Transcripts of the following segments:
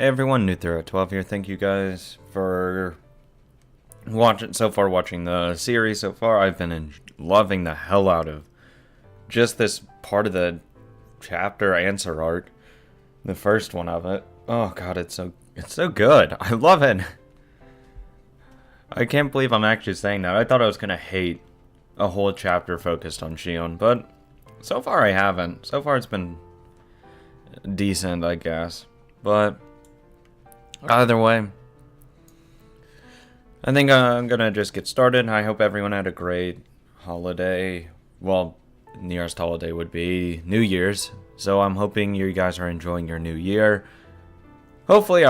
Hey everyone, New12 here. Thank you guys for watching the series so far. I've been loving the hell out of just this part of the chapter answer art. The first one of it. Oh god, it's so good. I love it. I can't believe I'm actually saying that. I thought I was gonna hate a whole chapter focused on Shion, but so far I haven't. So far it's been decent, I guess. But either way, I think I'm gonna just get started. I hope everyone had a great holiday. Well, nearest holiday would be New Year's. So I'm hoping you guys are enjoying your new year. Hopefully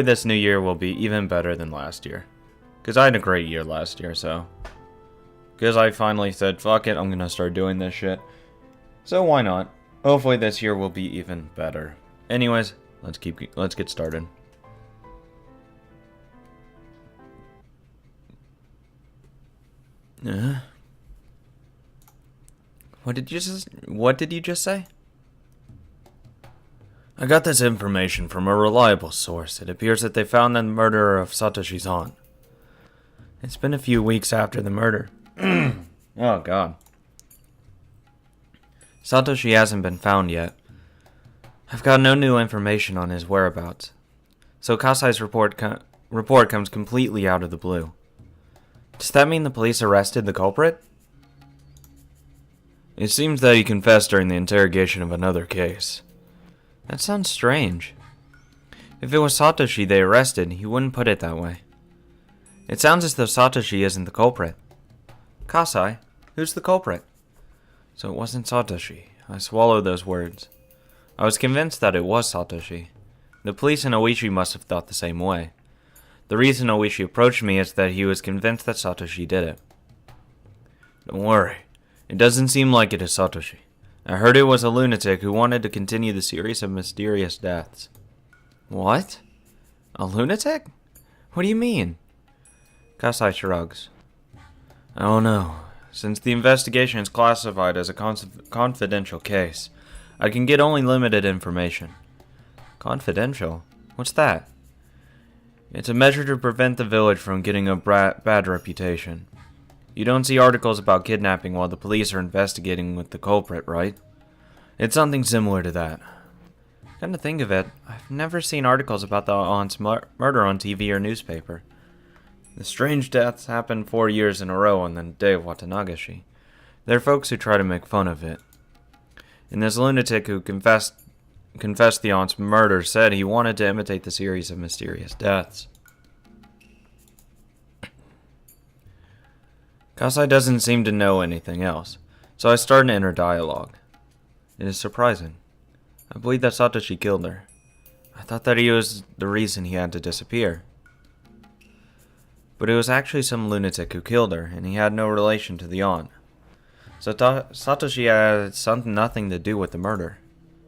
this new year will be even better than last year. Because I had a great year last year, so. Because I finally said, fuck it, I'm gonna start doing this shit. So why not? Hopefully this year will be even better. Anyways, let's get started. What did you just say? I got this information from a reliable source. It appears that they found the murderer of Satoshi's aunt. It's been a few weeks after the murder. Oh god. Satoshi hasn't been found yet. I've got no new information on his whereabouts. So Kasai's report comes completely out of the blue. Does that mean the police arrested the culprit? It seems that he confessed during the interrogation of another case. That sounds strange. If it was Satoshi they arrested, he wouldn't put it that way. It sounds as though Satoshi isn't the culprit. Kasai, who's the culprit? So it wasn't Satoshi. I swallowed those words. I was convinced that it was Satoshi. The police in Oishi must have thought the same way. The reason Oishi approached me is that he was convinced that Satoshi did it. Don't worry. It doesn't seem like it is Satoshi. I heard it was a lunatic who wanted to continue the series of mysterious deaths. What? A lunatic? What do you mean? Kasai shrugs. I don't know. Since the investigation is classified as a confidential case, I can get only limited information. Confidential? What's that? It's a measure to prevent the village from getting a bad reputation. You don't see articles about kidnapping while the police are investigating with the culprit, right? It's something similar to that. Come to think of it, I've never seen articles about the aunt's murder on TV or newspaper. The strange deaths happened 4 years in a row on the day of Watanagashi. There are folks who try to make fun of it. And this lunatic who confessed the aunt's murder said he wanted to imitate the series of mysterious deaths. Kasai doesn't seem to know anything else, so I start an inner dialogue. It is surprising. I believe that Satoshi killed her. I thought that he was the reason he had to disappear. But it was actually some lunatic who killed her, and he had no relation to the aunt. So Satoshi had nothing to do with the murder.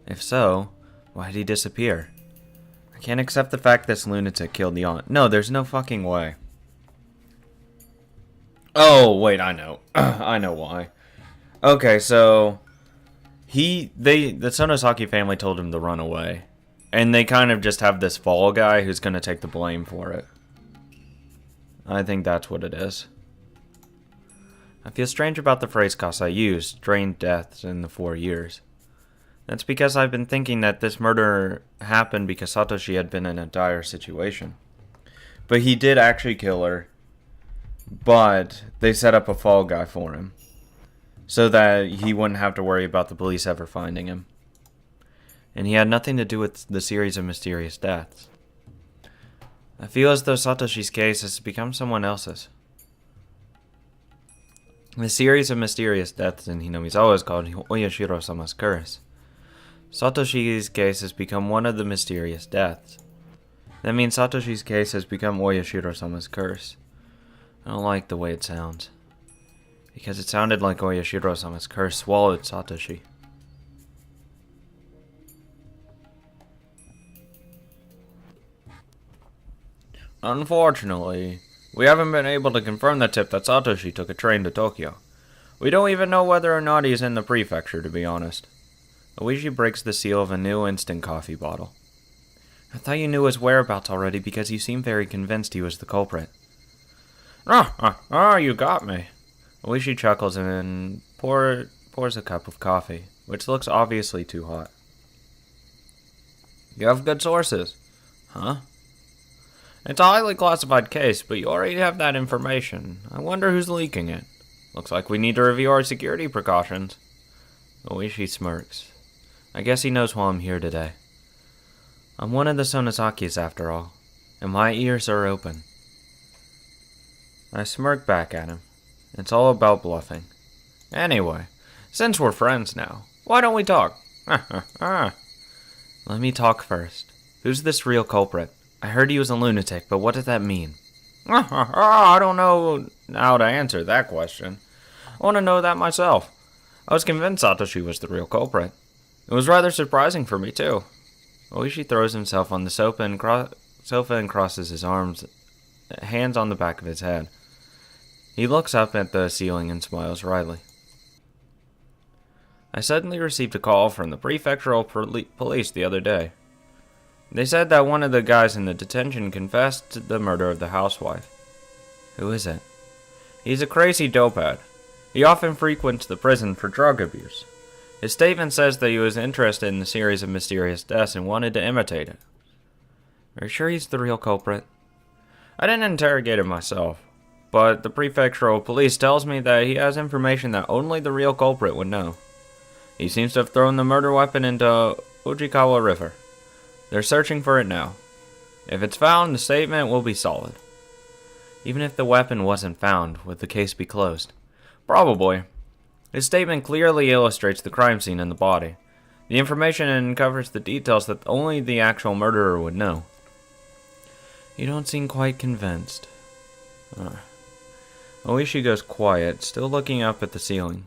If so, why did he disappear? I can't accept the fact this lunatic killed the aunt. No, there's no fucking way. Oh, wait, I know. I know why. Okay, so the Sonosaki family told him to run away. And they kind of just have this fall guy who's going to take the blame for it. I think that's what it is. I feel strange about the phrase Kasai used, strange deaths in the 4 years. That's because I've been thinking that this murder happened because Satoshi had been in a dire situation. But he did actually kill her. But they set up a fall guy for him. So that he wouldn't have to worry about the police ever finding him. And he had nothing to do with the series of mysterious deaths. I feel as though Satoshi's case has become someone else's. The series of mysterious deaths in Hinamizawa is called Oyashiro-sama's curse. Satoshi's case has become one of the mysterious deaths. That means Satoshi's case has become Oyashiro-sama's curse. I don't like the way it sounds. Because it sounded like Oyashiro-sama's curse swallowed Satoshi. Unfortunately, we haven't been able to confirm the tip that Satoshi took a train to Tokyo. We don't even know whether or not he's in the prefecture, to be honest. Luigi breaks the seal of a new instant coffee bottle. thought you knew his whereabouts already because you seemed very convinced he was the culprit. You got me. Oishi chuckles and pours a cup of coffee, which looks obviously too hot. You have good sources. Huh? It's a highly classified case, but you already have that information. I wonder who's leaking it. Looks like we need to review our security precautions. Oishi smirks. I guess he knows why I'm here today. I'm one of the Sonozakis after all, and my ears are open. I smirk back at him. It's all about bluffing. Anyway, since we're friends now, why don't we talk? Let me talk first. Who's this real culprit? I heard he was a lunatic, but what does that mean? I don't know how to answer that question. I want to know that myself. I was convinced Satoshi was the real culprit. It was rather surprising for me, too. Oishi throws himself on the sofa and crosses his arms, hands on the back of his head. He looks up at the ceiling and smiles wryly. I suddenly received a call from the prefectural police the other day. They said that one of the guys in the detention confessed to the murder of the housewife. Who is it? He's a crazy dopehead. He often frequents the prison for drug abuse. His statement says that he was interested in the series of mysterious deaths and wanted to imitate it. Are you sure he's the real culprit? I didn't interrogate him myself, but the prefectural police tells me that he has information that only the real culprit would know. He seems to have thrown the murder weapon into Ujikawa River. They're searching for it now. If it's found, the statement will be solid. Even if the weapon wasn't found, would the case be closed? Probably. His statement clearly illustrates the crime scene and the body. The information uncovers the details that only the actual murderer would know. You don't seem quite convinced. Oishi goes quiet, still looking up at the ceiling.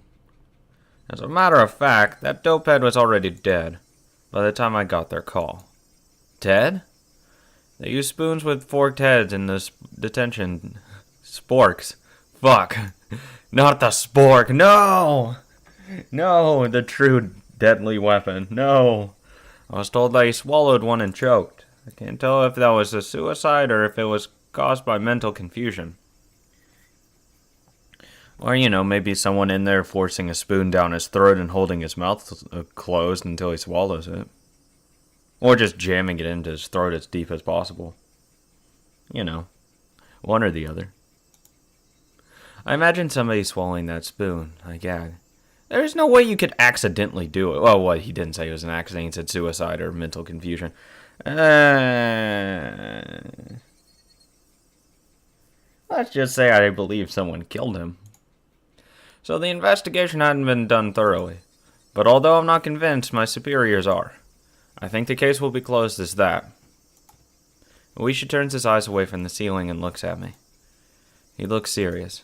As a matter of fact, that dopehead was already dead by the time I got their call. Dead? They use spoons with forked heads in the detention. Sporks. Fuck. Not the spork. No! No, the true deadly weapon. No. I was told that he swallowed one and choked. I can't tell if that was a suicide or if it was caused by mental confusion. Or, maybe someone in there forcing a spoon down his throat and holding his mouth closed until he swallows it. Or just jamming it into his throat as deep as possible. One or the other. I imagine somebody swallowing that spoon. I gag. There's no way you could accidentally do it. Well, he didn't say it was an accident. He said suicide or mental confusion. Let's just say I believe someone killed him. So the investigation hadn't been done thoroughly. But although I'm not convinced, my superiors are. I think the case will be closed as that. Oishi turns his eyes away from the ceiling and looks at me. He looks serious.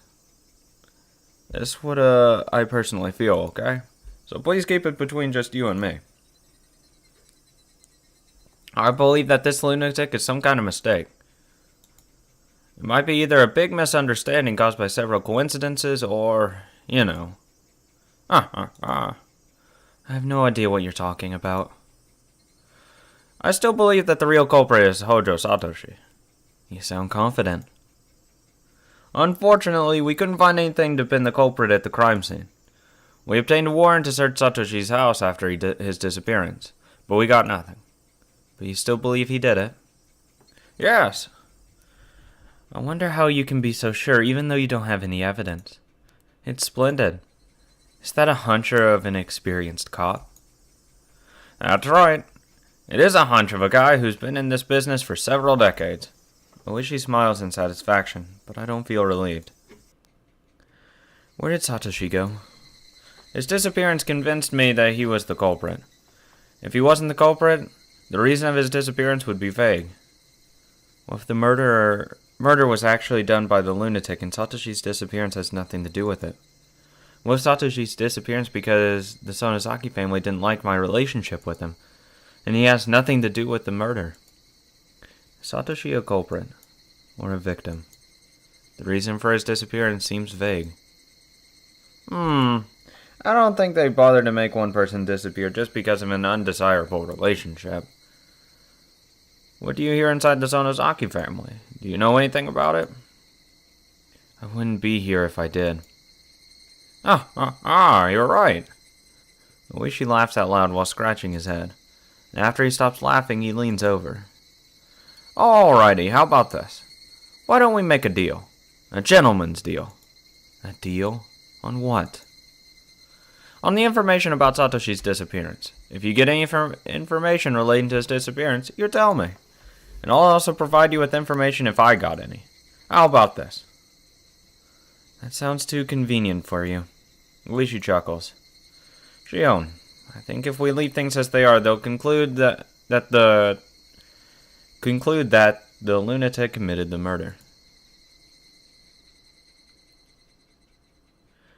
That's what I personally feel, okay? So please keep it between just you and me. I believe that this lunatic is some kind of mistake. It might be either a big misunderstanding caused by several coincidences or, I have no idea what you're talking about. I still believe that the real culprit is Hojo Satoshi. You sound confident. Unfortunately, we couldn't find anything to pin the culprit at the crime scene. We obtained a warrant to search Satoshi's house after his disappearance, but we got nothing. But you still believe he did it? Yes. I wonder how you can be so sure even though you don't have any evidence. It's splendid. Is that a hunch of an experienced cop? That's right. It is a hunch of a guy who's been in this business for several decades. Oishi smiles in satisfaction, but I don't feel relieved. Where did Satoshi go? His disappearance convinced me that he was the culprit. If he wasn't the culprit, the reason of his disappearance would be vague. What if the murder was actually done by the lunatic and Satoshi's disappearance has nothing to do with it? What if Satoshi's disappearance because the Sonozaki family didn't like my relationship with him, and he has nothing to do with the murder? Is Satoshi a culprit, or a victim? The reason for his disappearance seems vague. I don't think they bothered to make one person disappear just because of an undesirable relationship. What do you hear inside the Sonozaki family? Do you know anything about it? I wouldn't be here if I did. You're right. Oishi laughs out loud while scratching his head. And after he stops laughing, he leans over. Alrighty, how about this? Why don't we make a deal? A gentleman's deal. A deal? On what? On the information about Satoshi's disappearance. If you get any information relating to his disappearance, you tell me. And I'll also provide you with information if I got any. How about this? That sounds too convenient for you. Oishi chuckles. Shion, I think if we leave things as they are, they'll conclude that the lunatic committed the murder.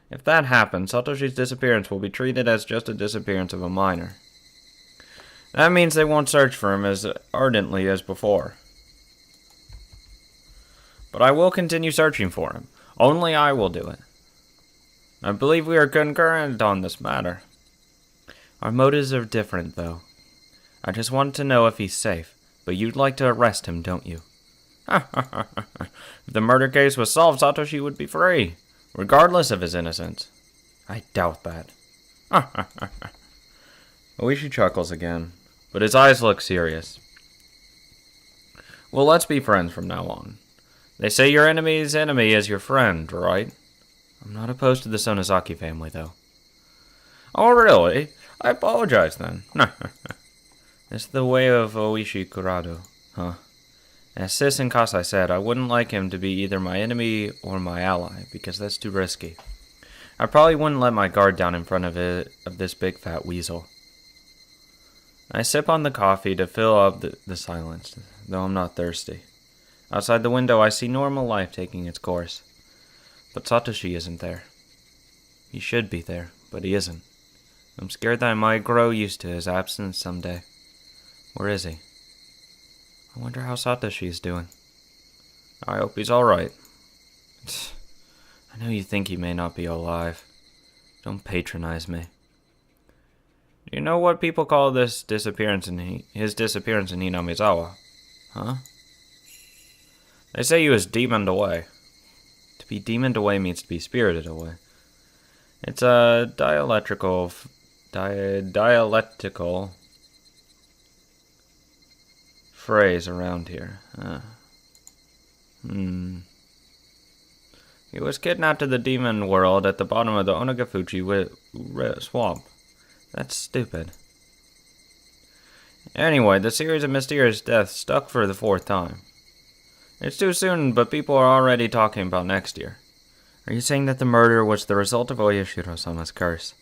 If that happens, Satoshi's disappearance will be treated as just a disappearance of a minor. That means they won't search for him as ardently as before. But I will continue searching for him. Only I will do it. I believe we are concurrent on this matter. Our motives are different, though. I just wanted to know if he's safe, but you'd like to arrest him, don't you? If the murder case was solved, Satoshi would be free, regardless of his innocence. I doubt that. Oishi chuckles again, but his eyes look serious. Well, let's be friends from now on. They say your enemy's enemy is your friend, right? I'm not opposed to the Sonozaki family, though. Oh, really? I apologize, then. It's the way of Oishi Kurado, huh? As Sis and Kasai said, I wouldn't like him to be either my enemy or my ally, because that's too risky. I probably wouldn't let my guard down in front of this big fat weasel. I sip on the coffee to fill up the silence, though I'm not thirsty. Outside the window, I see normal life taking its course. But Satoshi isn't there. He should be there, but he isn't. I'm scared that I might grow used to his absence someday. Where is he? I wonder how Satoshi is doing. I hope he's alright. I know you think he may not be alive. Don't patronize me. Do you know what people call this disappearance his disappearance in Hinamizawa? Huh? They say he was demoned away. To be demoned away means to be spirited away. It's a dialectical phrase around here. He was kidnapped to the demon world at the bottom of the Onagafuchi swamp. That's stupid. Anyway, the series of mysterious deaths stuck for the 4th time. It's too soon, but people are already talking about next year. Are you saying that the murder was the result of Oyashiro-sama's curse?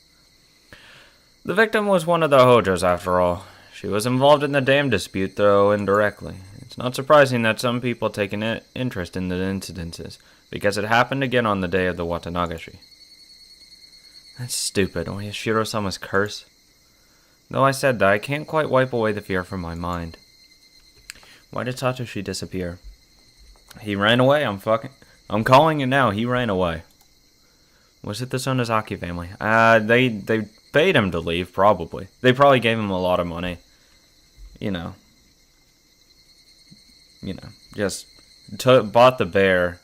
The victim was one of the Hojos, after all. She was involved in the dam dispute, though indirectly. It's not surprising that some people take an interest in the incidences, because it happened again on the day of the Watanagashi. That's stupid, Oyashiro-sama's curse. Though I said that, I can't quite wipe away the fear from my mind. Why did Satoshi disappear? He ran away, I'm calling it now, he ran away. Was it the Sonozaki family? They paid him to leave, probably. They probably gave him a lot of money. Just bought the bear,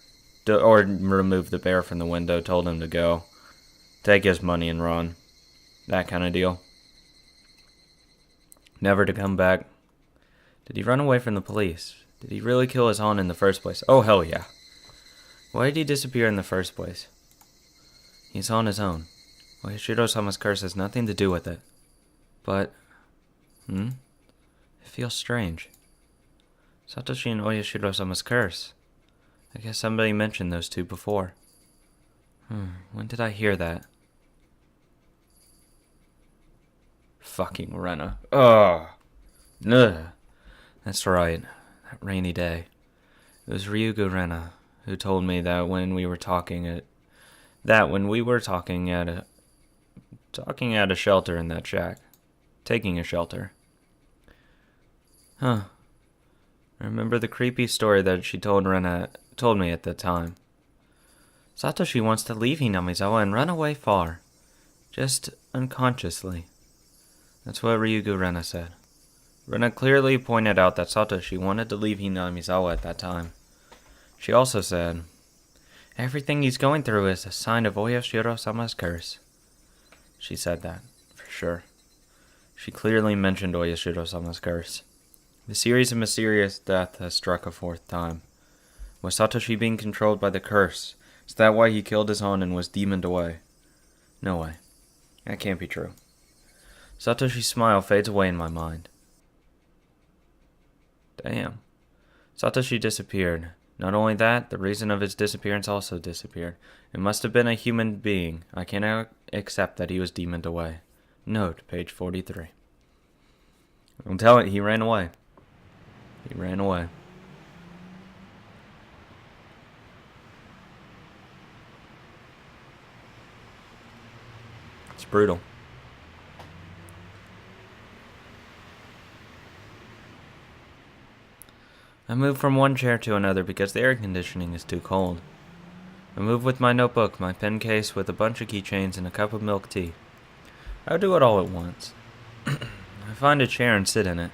or removed the bear from the window, told him to go. Take his money and run. That kind of deal. Never to come back. Did he run away from the police? Did he really kill his aunt in the first place? Oh, hell yeah. Why did he disappear in the first place? He's on his own. Oyashiro-sama's curse has nothing to do with it. But, it feels strange. Satoshi and Oyashiro-sama's curse. I guess somebody mentioned those two before. When did I hear that? Fucking Rena. Ugh. That's right. That rainy day. It was Ryugu Rena who told me that when we were talking at a shelter in that shack. Taking a shelter. Huh. I remember the creepy story that she told me at the time. Satoshi wants to leave Hinamizawa and run away far. Just unconsciously. That's what Ryugu Rena said. Rena clearly pointed out that Satoshi wanted to leave Hinamizawa at that time. She also said, "Everything he's going through is a sign of Oyashiro-sama's curse." She said that, for sure. She clearly mentioned Oyashiro-sama's curse. The series of mysterious death has struck a fourth time. Was Satoshi being controlled by the curse? Is that why he killed his aunt and was demoned away? No way. That can't be true. Satoshi's smile fades away in my mind. Damn. Satoshi disappeared. Not only that, the reason of his disappearance also disappeared. It must have been a human being. I cannot accept that he was demoned away. Note, page 43. I'm telling you, he ran away. He ran away. It's brutal. I move from one chair to another because the air conditioning is too cold. I move with my notebook, my pen case with a bunch of keychains, and a cup of milk tea. I do it all at once. I find a chair and sit in it,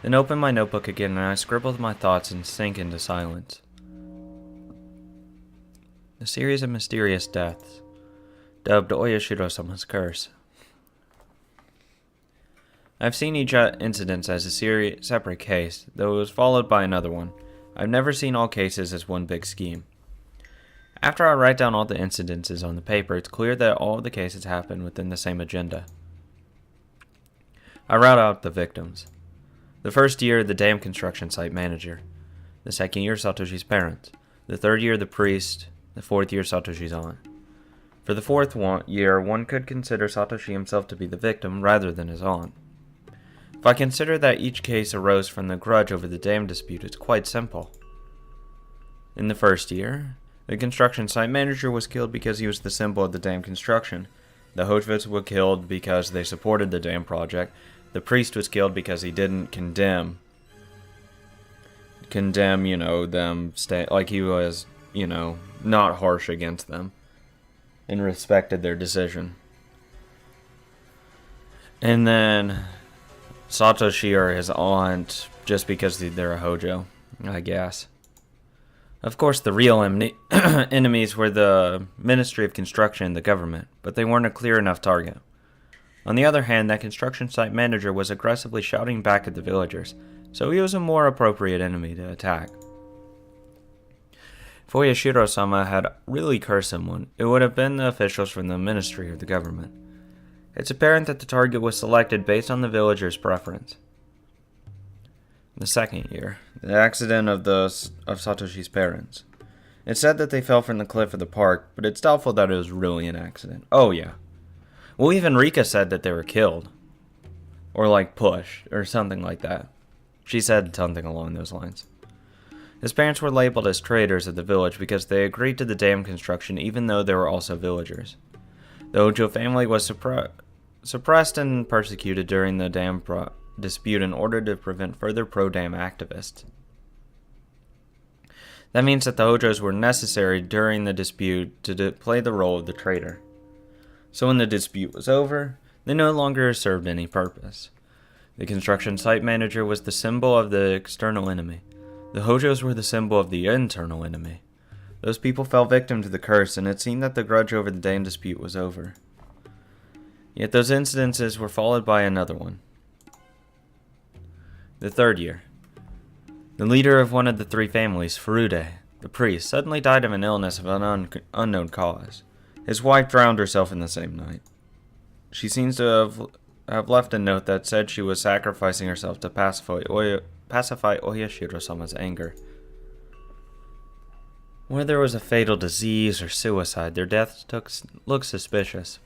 then open my notebook again and I scribble my thoughts and sink into silence. The series of mysterious deaths, dubbed Oyashiro-sama's curse. I've seen each incident as a separate case, though it was followed by another one. I've never seen all cases as one big scheme. After I write down all the incidences on the paper, it's clear that all of the cases happen within the same agenda. I route out the victims. The first year, the dam construction site manager. The second year, Satoshi's parents. The third year, the priest. The fourth year, Satoshi's aunt. For the fourth year, one could consider Satoshi himself to be the victim rather than his aunt. If I consider that each case arose from the grudge over the dam dispute, it's quite simple. In the first year, the construction site manager was killed because he was the symbol of the dam construction. The Hojvits were killed because they supported the dam project. The priest was killed because he didn't condemn, them, like he was, not harsh against them and respected their decision. And then Satoshi or his aunt, just because they're a Hojo, I guess. Of course, the real enemies were the Ministry of Construction and the government, but they weren't a clear enough target. On the other hand, that construction site manager was aggressively shouting back at the villagers, so he was a more appropriate enemy to attack. If Oyashiro-sama had really cursed someone, it would have been the officials from the ministry or the government. It's apparent that the target was selected based on the villagers' preference. The second year, the accident of Satoshi's parents. It's said that they fell from the cliff of the park, but it's doubtful that it was really an accident. Oh yeah. Well, even Rika said that they were killed. Or pushed, or something like that. She said something along those lines. His parents were labeled as traitors of the village because they agreed to the dam construction even though they were also villagers. The Ojo family was suppressed and persecuted during the dam dispute in order to prevent further pro-dam activists. That means that the Hojos were necessary during the dispute to play the role of the traitor. So when the dispute was over, they no longer served any purpose. The construction site manager was the symbol of the external enemy. The Hojos were the symbol of the internal enemy. Those people fell victim to the curse, and it seemed that the grudge over the dam dispute was over. Yet those incidences were followed by another one. The third year. The leader of one of the three families, Furude, the priest, suddenly died of an illness of an unknown cause. His wife drowned herself in the same night. She seems to have left a note that said she was sacrificing herself to pacify Oyashiro-sama's anger. Whether it was a fatal disease or suicide, their deaths looked suspicious.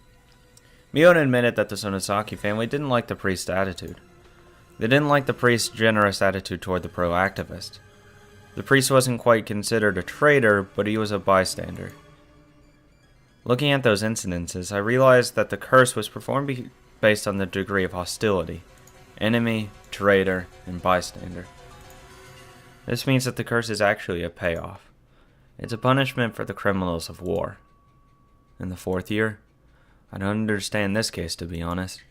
Miona admitted that the Sonosaki family didn't like the priest's attitude. They didn't like the priest's generous attitude toward the pro-activist. The priest wasn't quite considered a traitor, but he was a bystander. Looking at those incidences, I realized that the curse was performed based on the degree of hostility. Enemy, traitor, and bystander. This means that the curse is actually a payoff. It's a punishment for the criminals of war. In the fourth year, I don't understand this case, to be honest.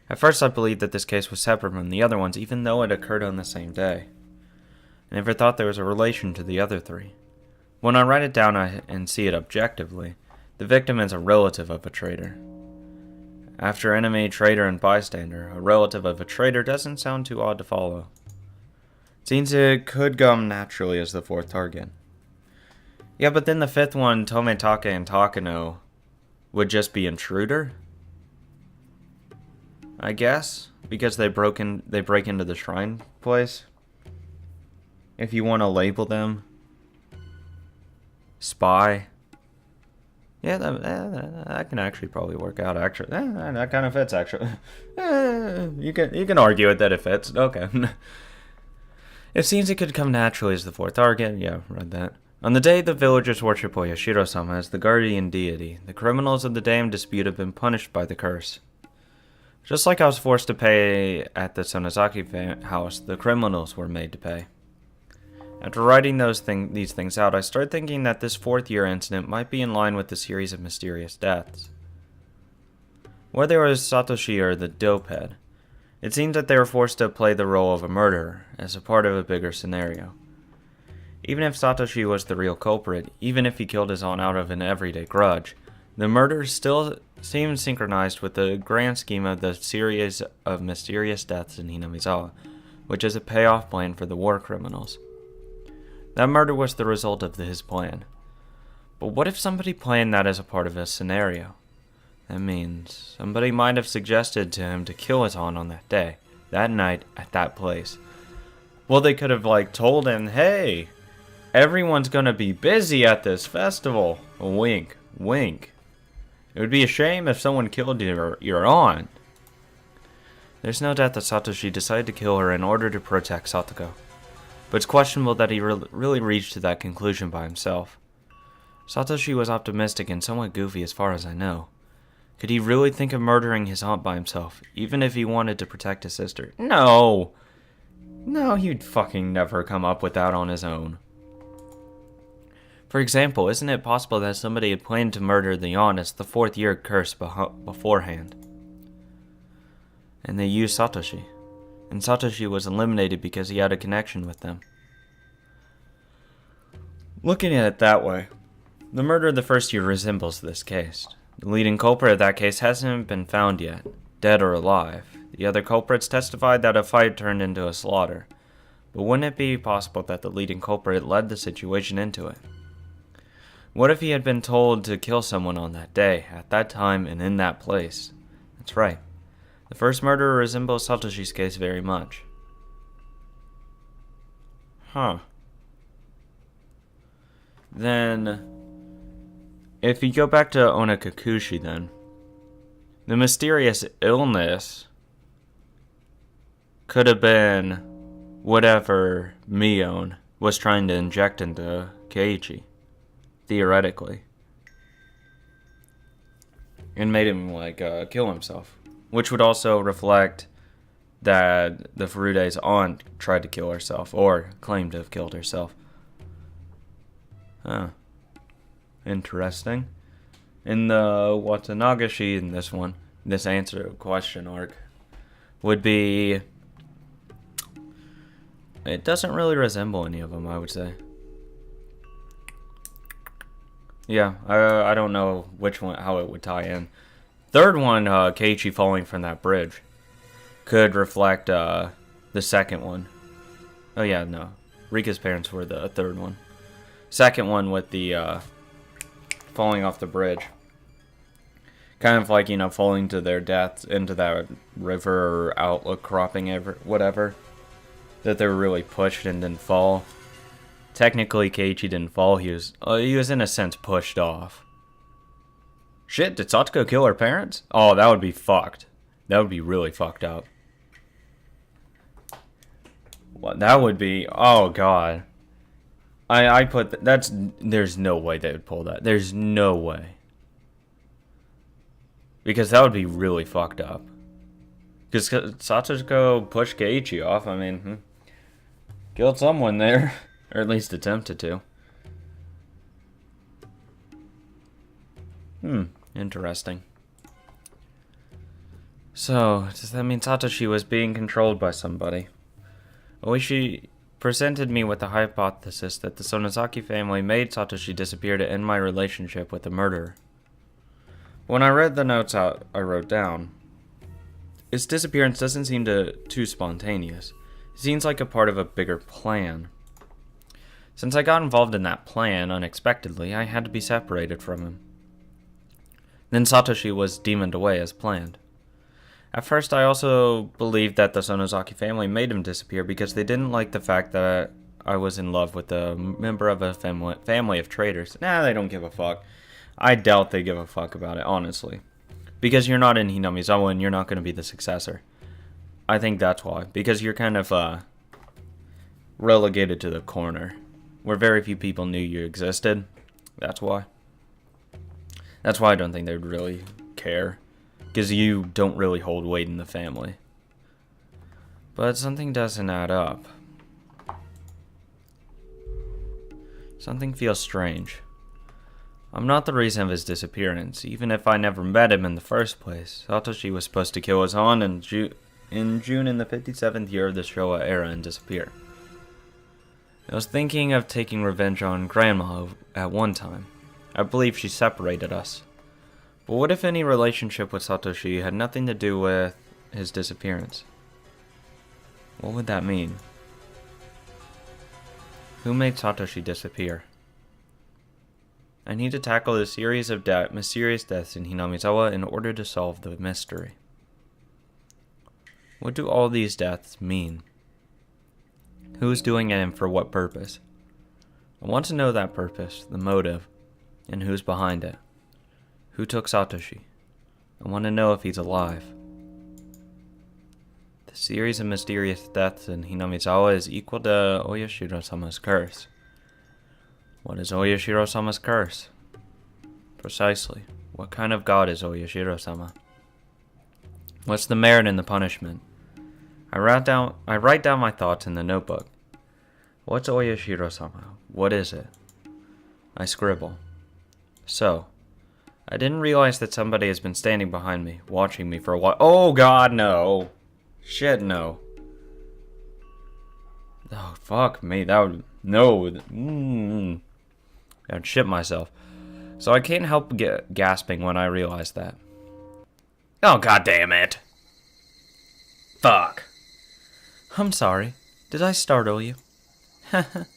At first I believed that this case was separate from the other ones, even though it occurred on the same day. I never thought there was a relation to the other three. When I write it down and see it objectively, the victim is a relative of a traitor. After enemy, traitor, and bystander, a relative of a traitor doesn't sound too odd to follow. It seems it could come naturally as the fourth target. Yeah, but then the fifth one, Tometake and Takano, would just be intruder? I guess, because they break into the shrine place. If you want to label them spy. Yeah, that can actually probably work out. Actually, that kind of fits. Actually, you can argue it that it fits. Okay. It seems it could come naturally as the fourth target. Yeah, read that. On the day the villagers worship Oyashiro-sama as the guardian deity, the criminals of the damned dispute have been punished by the curse. Just like I was forced to pay at the Sonozaki house, the criminals were made to pay. After writing these things out, I started thinking that this fourth year incident might be in line with the series of mysterious deaths. Whether it was Satoshi or the dopehead, it seems that they were forced to play the role of a murderer as a part of a bigger scenario. Even if Satoshi was the real culprit, even if he killed his aunt out of an everyday grudge, the murder still seems synchronized with the grand scheme of the series of mysterious deaths in Hinamizawa, which is a payoff plan for the war criminals. That murder was the result of his plan. But what if somebody planned that as a part of a scenario? That means somebody might have suggested to him to kill his aunt on that day, that night, at that place. Well, they could have, told him, hey, everyone's gonna be busy at this festival. Wink, wink. It would be a shame if someone killed your aunt. There's no doubt that Satoshi decided to kill her in order to protect Satoko. But it's questionable that he really reached to that conclusion by himself. Satoshi was optimistic and somewhat goofy as far as I know. Could he really think of murdering his aunt by himself, even if he wanted to protect his sister? No! No, he'd fucking never come up with that on his own. For example, isn't it possible that somebody had planned to murder the aunt as the fourth year curse beforehand? And they used Satoshi. And Satoshi was eliminated because he had a connection with them. Looking at it that way, the murder of the first year resembles this case. The leading culprit of that case hasn't been found yet, dead or alive. The other culprits testified that a fight turned into a slaughter. But wouldn't it be possible that the leading culprit led the situation into it? What if he had been told to kill someone on that day, at that time, and in that place? That's right. The first murderer resembles Satoshi's case very much. Huh. Then, if you go back to Onakakushi then, the mysterious illness could have been whatever Mion was trying to inject into Keiichi, theoretically. And made him, kill himself. Which would also reflect that the Furude's aunt tried to kill herself, or claimed to have killed herself. Huh. Interesting. In the Watanagashi, in this one, this answer question arc, would be... It doesn't really resemble any of them, I would say. Yeah, I don't know which one, how it would tie in. Third one, Keiichi falling from that bridge, could reflect the second one. Oh yeah, no. Rika's parents were the third one. Second one with the falling off the bridge. Kind of like, falling to their death into that river or outlook cropping, whatever. That they were really pushed and didn't fall. Technically, Keiichi didn't fall. He was in a sense pushed off. Shit, did Satoko kill her parents? Oh, that would be fucked. That would be really fucked up. What, that would be... Oh, God. I put... There's no way they would pull that. There's no way. Because that would be really fucked up. Because Satoko pushed Keiichi off. I mean, killed someone there. Or at least attempted to. Interesting. So, does that mean Satoshi was being controlled by somebody? Oishi presented me with the hypothesis that the Sonozaki family made Satoshi disappear to end my relationship with the murderer. When I read the notes I wrote down, his disappearance doesn't seem too spontaneous. It seems like a part of a bigger plan. Since I got involved in that plan unexpectedly, I had to be separated from him. Then Satoshi was demoned away as planned. At first, I also believed that the Sonozaki family made him disappear because they didn't like the fact that I was in love with a member of a family of traitors. Nah, they don't give a fuck. I doubt they give a fuck about it, honestly. Because you're not in Hinamizawa and you're not going to be the successor. I think that's why. Because you're kind of relegated to the corner, where very few people knew you existed. That's why. That's why I don't think they'd really care. Because you don't really hold weight in the family. But something doesn't add up. Something feels strange. I'm not the reason of his disappearance, even if I never met him in the first place. Satoshi was supposed to kill his aunt in June in the 57th year of the Showa era and disappear. I was thinking of taking revenge on Grandma at one time. I believe she separated us. But what if any relationship with Satoshi had nothing to do with his disappearance? What would that mean? Who made Satoshi disappear? I need to tackle the series of mysterious deaths in Hinamizawa in order to solve the mystery. What do all these deaths mean? Who's doing it and for what purpose? I want to know that purpose, the motive, and who's behind it. Who took Satoshi? I want to know if he's alive. The series of mysterious deaths in Hinamizawa is equal to Oyashiro-sama's curse. What is Oyashiro-sama's curse? Precisely. What kind of god is Oyashiro-sama? What's the merit in the punishment? I write down my thoughts in the notebook. What's Oyashiro-sama? What is it? I scribble. So, I didn't realize that somebody has been standing behind me, watching me for a while. Oh god, no. Shit, no. Oh, fuck me. That would... No. I'd shit myself. So I can't help gasping when I realize that. Oh, god damn it. Fuck. I'm sorry. Did I startle you? The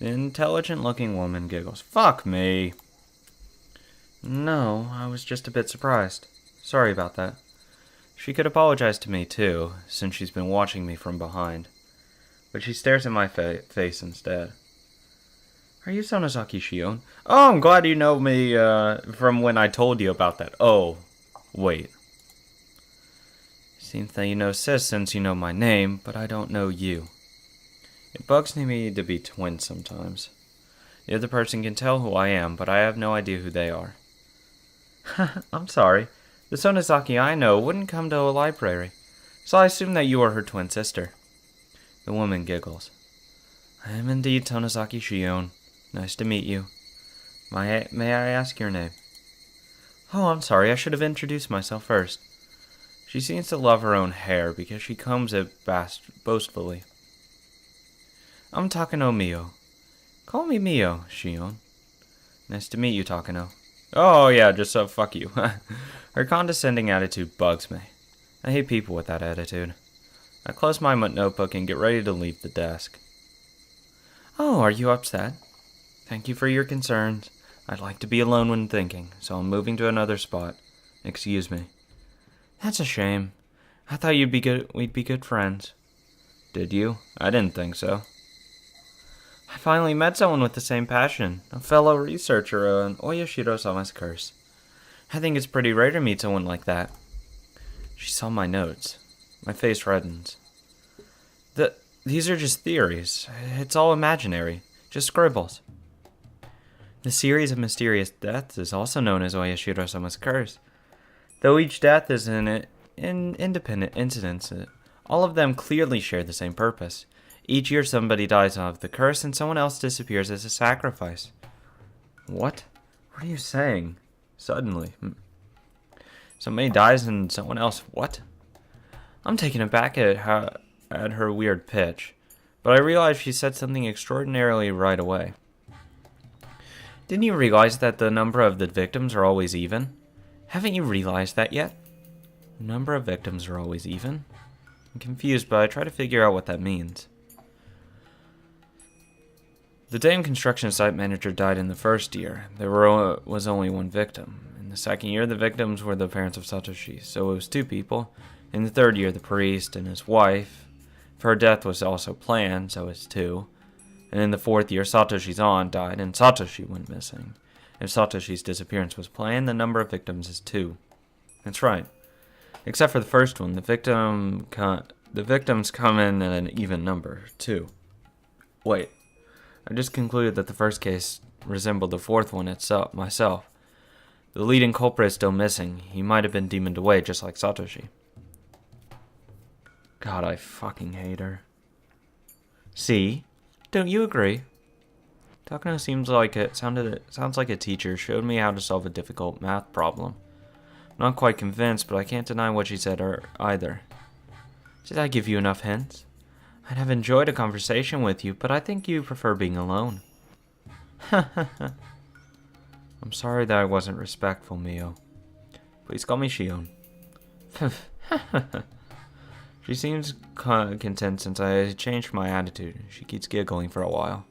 intelligent-looking woman giggles. Fuck me. No, I was just a bit surprised. Sorry about that. She could apologize to me, too, since she's been watching me from behind. But she stares at my face instead. Are you Sonozaki Shion? Oh, I'm glad you know me from when I told you about that. Oh, wait. Seems that you know Sis since you know my name, but I don't know you. It bugs me to be twins sometimes. The other person can tell who I am, but I have no idea who they are. I'm sorry. The Sonozaki I know wouldn't come to a library, so I assume that you are her twin sister. The woman giggles. I am indeed Sonozaki Shion. Nice to meet you. May I ask your name? Oh, I'm sorry. I should have introduced myself first. She seems to love her own hair because she combs it boastfully. I'm Takano Mio. Call me Mio, Shion. Nice to meet you, Takano. Oh, yeah, just so fuck you. Her condescending attitude bugs me. I hate people with that attitude. I close my notebook and get ready to leave the desk. Oh, are you upset? Thank you for your concerns. I'd like to be alone when thinking, so I'm moving to another spot. Excuse me. That's a shame. I thought we'd be good friends. Did you? I didn't think so. I finally met someone with the same passion, a fellow researcher on Oyashiro-sama's curse. I think it's pretty rare to meet someone like that. She saw my notes. My face reddens. These are just theories. It's all imaginary. Just scribbles. The series of mysterious deaths is also known as Oyashiro-sama's curse. Though each death is an independent incident, all of them clearly share the same purpose. Each year somebody dies of the curse and someone else disappears as a sacrifice. What? What are you saying? Suddenly. Somebody dies and someone else... What? I'm taken aback at her weird pitch, but I realized she said something extraordinarily right away. Didn't you realize that the number of the victims are always even? Haven't you realized that yet? The number of victims are always even? I'm confused, but I try to figure out what that means. The damn construction site manager died in the first year. There was only one victim. In the second year, the victims were the parents of Satoshi, so it was 2 people. In the third year, the priest and his wife. If her death was also planned, so it's 2. And in the fourth year, Satoshi's aunt died and Satoshi went missing. If Satoshi's disappearance was planned, the number of victims is 2. That's right. Except for the first one, the victims come in at an even number, 2. Wait, I just concluded that the first case resembled the fourth one myself. The leading culprit is still missing. He might have been demoned away just like Satoshi. God, I fucking hate her. See? Don't you agree? Takano sounds like a teacher showed me how to solve a difficult math problem. I'm not quite convinced, but I can't deny what she said either. Did I give you enough hints? I'd have enjoyed a conversation with you, but I think you prefer being alone. I'm sorry that I wasn't respectful, Mio. Please call me Shion. She seems content since I changed my attitude. She keeps giggling for a while.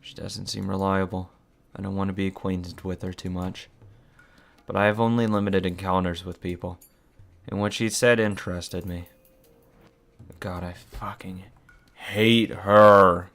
She doesn't seem reliable. I don't want to be acquainted with her too much. But I have only limited encounters with people. And what she said interested me. God, I fucking hate her.